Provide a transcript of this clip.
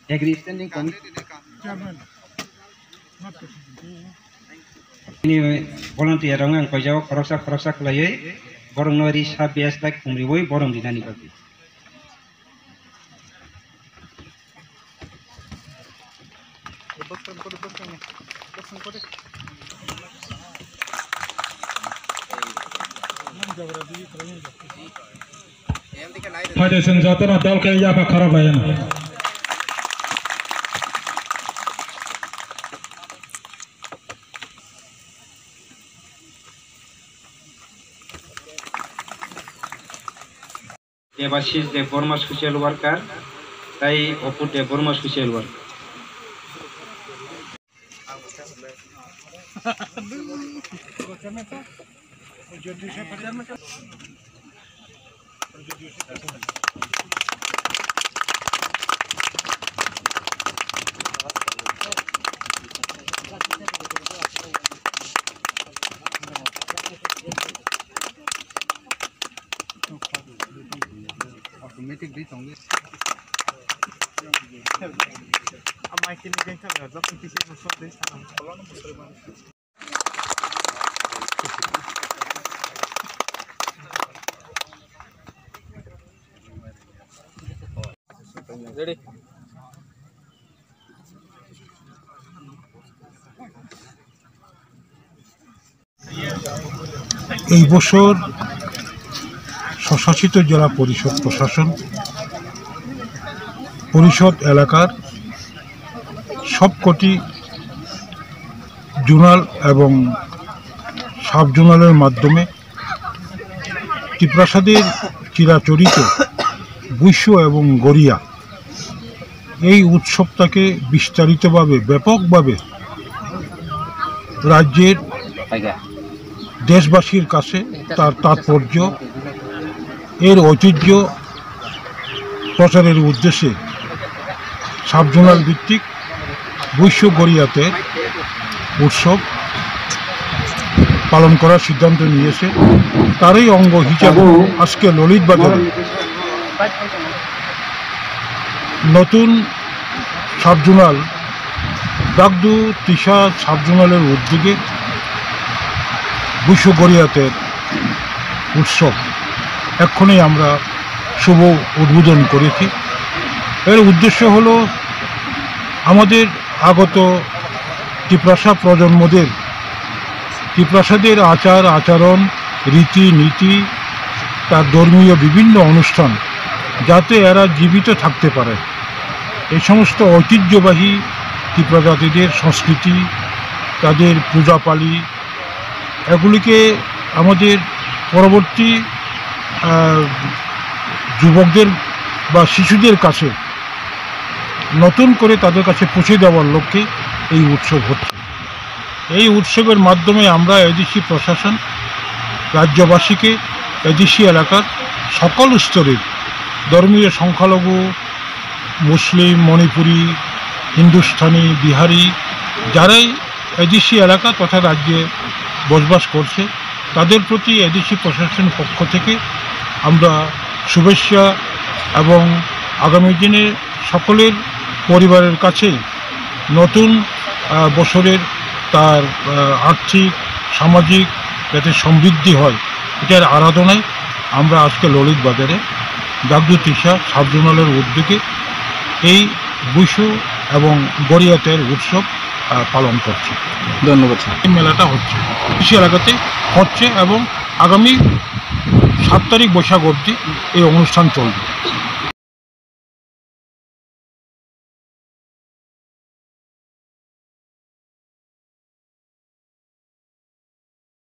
Existing ini volunteer orang kau jawab korosak lagi, borong nori sabias lagi kumri boy borong di nani kaki. Pada senjata dal ke ya pak kharab layan. Devasis de Burma social worker, tai oput de Burma social worker. Automatic di tong ni. Amai kini jengkel ya, tapi kisi musuh deh sana. Kalau nak musuh mana? Ready? এই বছর স্বশাসিত জেলা পরিষদ প্রশাসন পরিষদ এলাকার সবকটি zonal এবং sub জোনালের মাধ্যমে টিপ্রাসাদের চিরাচরিত বৈশ্য এবং গড়িয়া এই উৎসবটাকে বিস্তারিতভাবে ব্যাপকভাবে রাজ্যের দেশবাসীর কাছে তার তাৎপর্য এর ঐতিহ্য প্রচারের উদ্দেশ্যে সাবজোনাল ভিত্তিক বৈশ্য গড়িয়াতে উৎসব পালন করার সিদ্ধান্ত নিয়েছে। তারই অঙ্গ হিসাবে আজকে ললিত বাজারে নতুন সাবজোনাল দাগদু তিশা সাবজোনালের উদ্যোগে বৈশ্য গড়িয়াতের উৎসব এক্ষুনি আমরা শুভ উদ্বোধন করেছি। এর উদ্দেশ্য হলো আমাদের আগত টিপ্রাসা প্রজন্মদের টিপ্রাসাদের আচার আচরণ রীতি নীতি তার ধর্মীয় বিভিন্ন অনুষ্ঠান যাতে এরা জীবিত থাকতে পারে, এই সমস্ত ঐতিহ্যবাহী টিপ্রা জাতিদের সংস্কৃতি তাদের পূজাপালি এগুলিকে আমাদের পরবর্তী যুবকদের বা শিশুদের কাছে নতুন করে তাদের কাছে পৌঁছে দেওয়ার লক্ষ্যে এই উৎসব হচ্ছে। এই উৎসবের মাধ্যমে আমরা এডিসি প্রশাসন রাজ্যবাসীকে এডিসি এলাকার সকল স্তরের ধর্মীয় সংখ্যালঘু মুসলিম মণিপুরি হিন্দুস্থানি বিহারি যারাই এডিসি এলাকা তথা রাজ্যে বসবাস করছে তাদের প্রতি এডিসি প্রশাসনের পক্ষ থেকে আমরা শুভেচ্ছা এবং আগামী দিনে সকলের পরিবারের কাছেই নতুন বছরের তার আর্থিক সামাজিক যাতে সমৃদ্ধি হয় এটার আরাধনায় আমরা আজকে ললিত বাজারে দাগদু তিশা সাবজোনালের উদ্যোগে এই বৈশ্য এবং গড়িয়াতের উৎসব পালন করছি। ধন্যবাদ। এই মেলাটা হচ্ছে কৃষি এলাকাতে হচ্ছে এবং আগামী 7 তারিখ বৈশাখ অবধি এই অনুষ্ঠান চলবে।